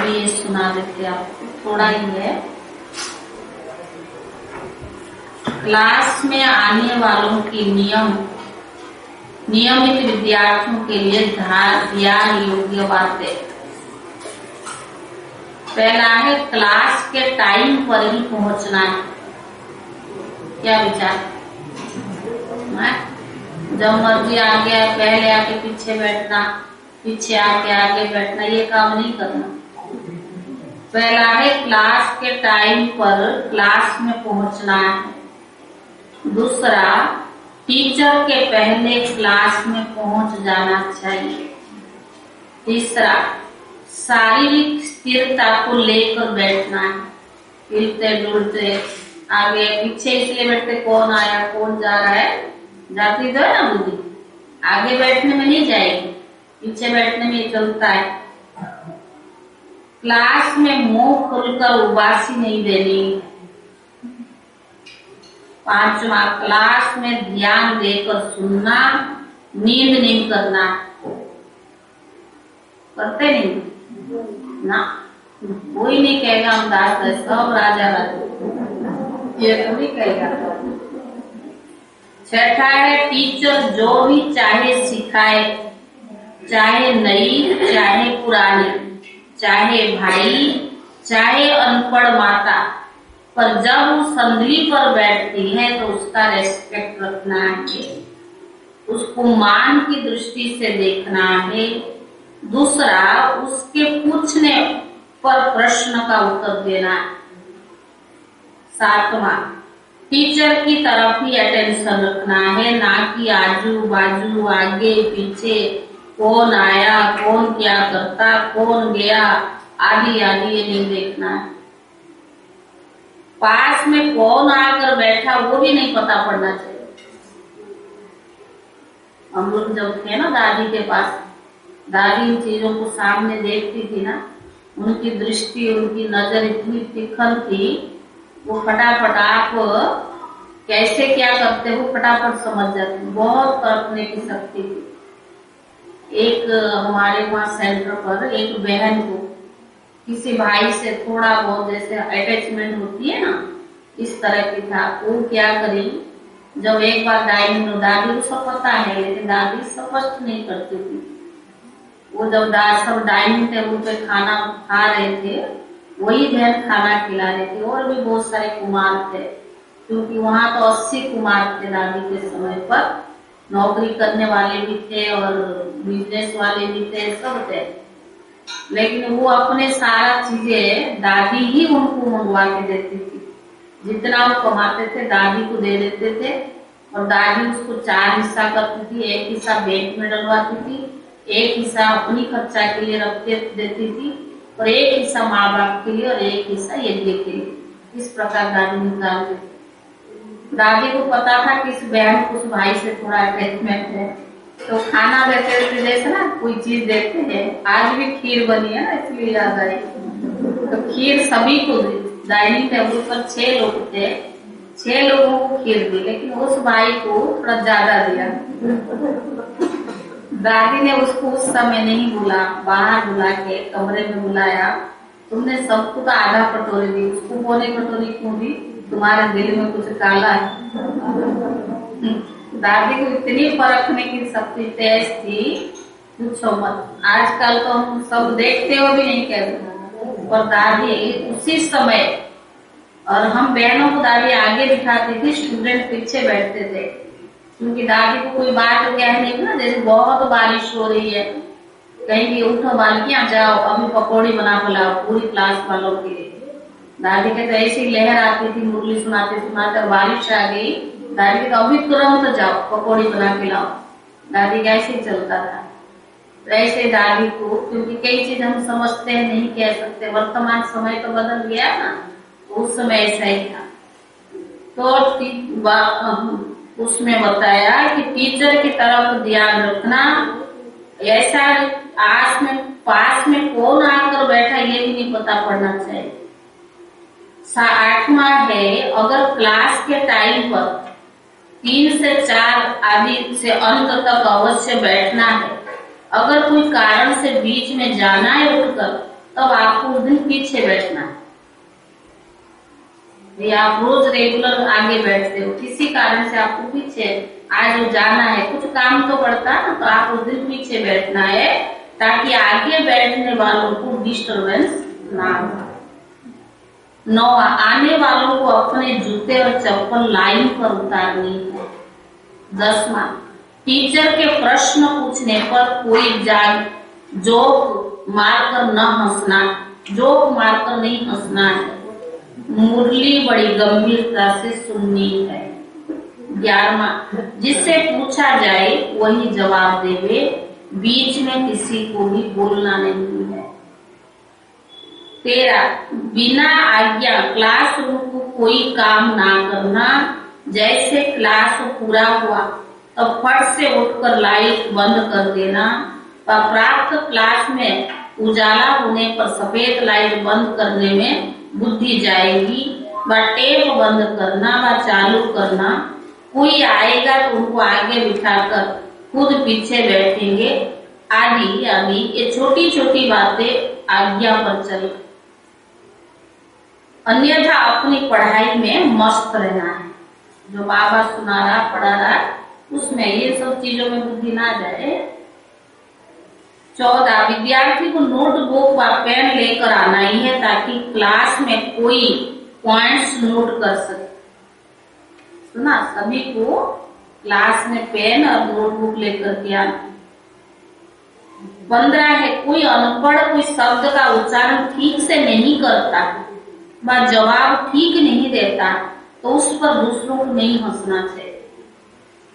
अभी ये सुना देते आपको, थोड़ा ही है। क्लास में आने वालों की नियमित विद्यार्थियों के लिए ध्यान योग्य बातें। पहला है क्लास के टाइम पर ही पहुंचना है। क्या विचार? जब मर्जी आ गया पहले आके पीछे बैठना, पीछे आके आगे बैठना, ये काम नहीं करना। पहला है क्लास के टाइम पर क्लास में पहुंचना है। दूसरा, टीचर के पहले क्लास में पहुंच जाना चाहिए। तीसरा, शारीरिक स्थिरता को लेकर बैठना है। हिलते डुलते आगे पीछे इसलिए बैठते, कौन आया कौन जा रहा है, जाती तो है ना बुद्धि, आगे बैठने में नहीं जाएगी, पीछे बैठने में चलता है। क्लास में मुंह खुलकर उबासी नहीं देनी। पांचवा, क्लास में ध्यान देकर सुनना, नींद नहीं करना। करते नहीं ना, कोई नहीं कहेगा हम दास है, सब राजा राजा, ये तो नहीं कहेगा। छठा है टीचर जो भी चाहे सिखाए, चाहे नई चाहे पुरानी, चाहे भाई चाहे अनपढ़ माता, पर जब वो संधि पर बैठती है तो उसका रेस्पेक्ट रखना है, उसको मान की दृष्टि से देखना है। दूसरा, उसके पूछने पर प्रश्न का उत्तर देना है। सातवां, टीचर की तरफ ही अटेंशन रखना है, ना कि आजू बाजू आगे पीछे, कौन आया कौन क्या करता कौन गया आदि आदि, ये नहीं देखना है। पास में कौन आकर बैठा वो भी नहीं पता पड़ना चाहिए। हम लोग जब थे ना दादी के पास, दादी इन चीजों को सामने देखती थी ना, उनकी दृष्टि उनकी नजर इतनी तीखन थी, वो फटाफट आप कैसे क्या करते हो फटाफट समझ जाती, बहुत परखने की शक्ति थी। एक हमारे वहाँ सेंटर पर एक बहन को किसी भाई से थोड़ा बहुत जैसे अटैचमेंट होती है ना, इस तरह की था। वो क्या करी, जब एक बार दादी को सब पता है लेकिन दादी स्पष्ट नहीं करती थी। वो जब सब डाइनिंग टेबल पे खाना खा रहे थे, वही बहन खाना खिला रही थी, और भी बहुत सारे कुमार थे, क्योंकि वहाँ तो 80 कुमार थे दादी के समय पर, नौकरी करने वाले भी थे और बिजनेस वाले भी थे, सब थे। लेकिन वो अपने सारा चीजें दादी ही उनको मंगवा के देती थी। जितना वो कमाते थे दादी को दे देते थे, और दादी उसको 4 हिस्सा करती थी। एक हिस्सा बैंक में डलवाती थी, एक हिस्सा अपनी खर्चा के लिए रख देती थी, और एक हिस्सा माँ बाप के लिए और एक हिस्सा यज्ञ के लिए। इस प्रकार दादी निकालती थी। दादी को पता था कि इस बहन को उस भाई से थोड़ा अटैचमेंट है, तो खाना देते थे जैसे ना कोई चीज देते हैं। आज भी खीर बनी है ना, इसलिए याद आई। तो खीर सभी को दी, डाइनिंग टेबल पर 6 लोग थे, 6 लोगों को खीर दी, लेकिन उस भाई को थोड़ा ज्यादा दिया। दादी ने उसको उस समय नहीं बुला, बाहर बुला के कमरे में बुलाया, तुमने सबको तो आधा कटोरी दी, उसको पौने कटोरी क्यों दी, तुम्हारे दिल में कुछ काला है। दादी को इतनी परखने की शक्ति तेज थी, पूछो मत। आजकल तो हम सब देखते हो भी नहीं कहते, और दादी उसी समय, और हम बहनों को दादी आगे बिठाती थी, स्टूडेंट पीछे बैठते थे, क्योंकि दादी को कोई बात कहने की ना, जैसे बहुत बारिश हो रही है, कहीं भी उठो बालकियां जाओ अभी पकौड़ी बना के लाओ पूरी क्लास वालों के लिए। दादी के तो ऐसी लहर आती थी, मुरली सुनाते सुनाते बारिश आ गई, दादी का अभी तुरंत जाओ पकौड़ी बना के लाओ। दादी का ऐसे ही चलता था। तो ऐसे दादी को, क्योंकि कई चीज हम समझते हैं नहीं कह सकते, वर्तमान समय तो बदल गया ना, उस समय ऐसा ही था। तो उसमें बताया कि टीचर की तरफ ध्यान रखना, ऐसा पास में कौन आकर बैठा ये भी नहीं पता पड़ना चाहिए। 8वां है, अगर क्लास के टाइम पर 3 से 4 आदि से अंत तक अवश्य बैठना है। अगर कोई कारण से बीच में जाना है उठकर, तब आपको दिन पीछे बैठना है। या आप रोज रेगुलर आगे बैठते हो, किसी कारण से आपको पीछे आज जाना है, कुछ काम तो पड़ता है ना, तो आप उस दिन पीछे बैठना है ताकि आगे बैठने वालों को डिस्टरबेंस ना हो। 9 आने वालों को अपने जूते और चप्पल लाइन पर उतारनी है। 10वां टीचर के प्रश्न पूछने पर कोई जोक मारकर न हंसना, जोक मारकर नहीं हंसना है। मुरली बड़ी गंभीरता से सुननी है। 11वां जिससे पूछा जाए वही जवाब देवे, बीच में किसी को भी बोलना नहीं है। 13 बिना आज्ञा क्लासरूम को कोई काम ना करना। जैसे क्लास पूरा हुआ तो फट से उठकर लाइट बंद कर देना। प्राप्त क्लास में उजाला होने पर सफेद लाइट बंद करने में बुद्धि जाएगी। व टेप बंद करना व चालू करना। कोई आएगा तो उनको आगे बिठाकर खुद पीछे बैठेंगे आदि आदि ये छोटी छोटी बातें आज्ञा पर चल। अन्यथा अपनी पढ़ाई में मस्त रहना है। जो बाबा सुना रहा पढ़ा रहा उसमें ये सब चीजों में बुद्धि ना जाए। 14 विद्यार्थी को नोटबुक व पेन लेकर आना ही है ताकि क्लास में कोई पॉइंट्स नोट कर सके। सुना, सभी को क्लास में पेन और नोटबुक लेकर के आना। 15 है कोई अनपढ़ कोई शब्द का उच्चारण ठीक से नहीं करता व जवाब ठीक नहीं देता तो उस पर दूसरों को नहीं हंसना चाहिए।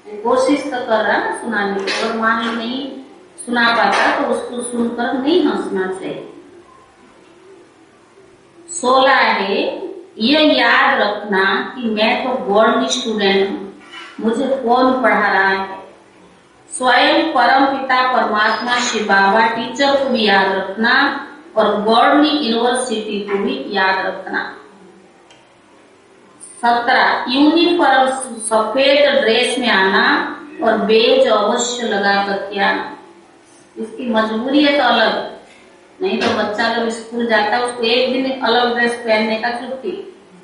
कोशिश तो कर रहा ना सुनाने की, और मान लो नहीं सुना पाता तो उसको सुनकर नहीं हंसना चाहिए। 16 है यह याद रखना कि मैं तो गवर्नमेंट स्टूडेंट हूँ, मुझे कौन पढ़ा रहा है। स्वयं परम पिता परमात्मा शिव बाबा टीचर को भी याद रखना और गवर्नमेंट यूनिवर्सिटी को भी याद रखना। 17 यूनिफॉर्म सफेद ड्रेस में आना और बेज अवश्य लगा करके आना। इसकी मजबूरी है तो अलग, नहीं तो बच्चा जब स्कूल जाता है उसको एक दिन अलग ड्रेस पहनने का छुट्टी,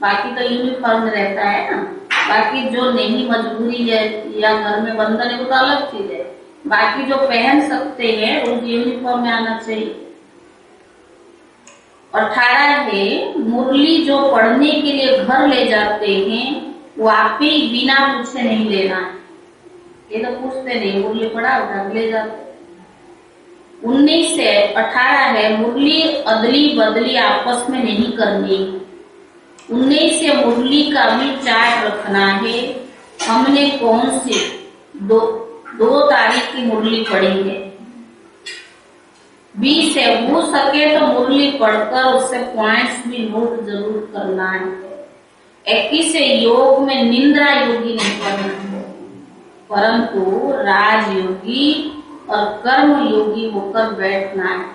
बाकी तो यूनिफॉर्म में रहता है ना। बाकी जो नहीं मजबूरी है या घर में बंधन है वो तो अलग चीज है, बाकी जो पहन सकते हैं वो यूनिफॉर्म में आना चाहिए। 18 है मुरली जो पढ़ने के लिए घर ले जाते हैं वो आप ही बिना पूछे नहीं लेना है। ये तो पूछते नहीं, मुरली पढ़ा उठा ले जाते। 19 से 18 है मुरली अदली बदली आपस में नहीं करनी। 19 से मुरली का भी चार्ट रखना है, हमने कौन सी 2 तारीख की मुरली पढ़ी है। 20 है हो सके तो मुरली पढ़कर उससे पॉइंट्स भी नोट जरूर करना है। 21 से योग में निंद्रा योगी नहीं करना है, परंतु राजयोगी और कर्म योगी होकर बैठना है।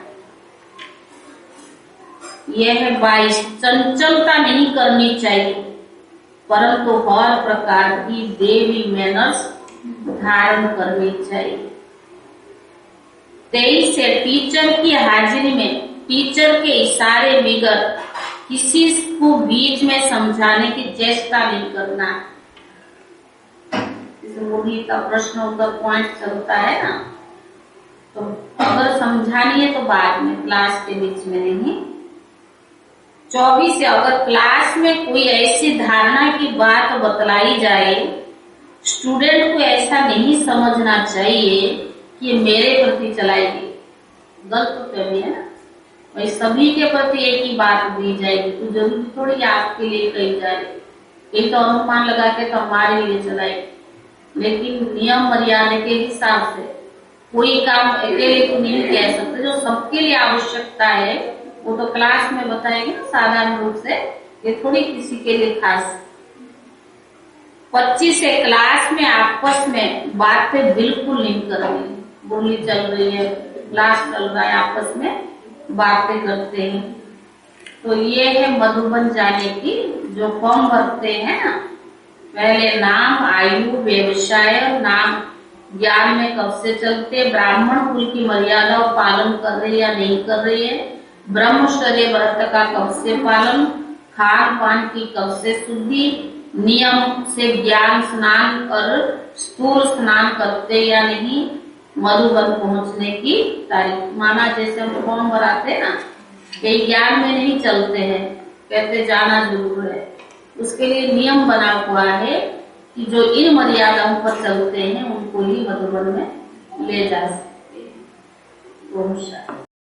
यह है 22 चंचलता नहीं करनी चाहिए, परंतु हर प्रकार की देवी मैनर्स धारण करनी चाहिए। 23 से टीचर की हाजिरी में टीचर के इशारे बिगड़ किसी को बीच में समझाने की चेष्टा नहीं करना। मुरली का प्रश्न उत्तर पॉइंट चलता है ना, तो अगर समझानी है तो बाद में, क्लास के बीच में नहीं। 24 से अगर क्लास में कोई ऐसी धारणा की बात बतलाई जाए, स्टूडेंट को ऐसा नहीं समझना चाहिए कि मेरे प्रति चलाएगी, गलत फहमी है ना। भाई सभी के प्रति एक ही बात दी जाएगी तो जरूरी थोड़ी आपके लिए कही जाए, एक तो अनुमान लगा के तो हमारे लिए चलाएगी, लेकिन नियम मर्यादा के हिसाब से कोई काम अकेले को नहीं कह सकते। जो सबके लिए आवश्यकता है वो तो क्लास में बताएंगे ना साधारण रूप से, ये थोड़ी किसी के लिए खास। 25 से क्लास में आपस में बातें बिल्कुल नहीं करनी, बोली चल रही है, क्लास चल रहा है, आपस में बातें करते हैं। तो ये है मधुबन जाने की जो फॉर्म भरते हैं ना, पहले नाम, आयु, व्यवसाय, नाम, ज्ञान में कब से चलते, ब्राह्मण कुल की मर्यादा पालन कर रहे या नहीं कर रही है, ब्रह्मचर्य व्रत का कब से पालन, खान पान की कब से शुद्धि, नियम से ज्ञान स्नान और स्थूल स्नान करते या नहीं, मधुबन पहुंचने की तारीख। माना जैसे हम फॉर्म भराते हैं ना, कई ज्ञान में नहीं चलते हैं, कहते जाना जरूर है, उसके लिए नियम बना हुआ है कि जो इन मर्यादाओं पर चलते हैं उनको ही मधुबन में ले जा सकते हैं।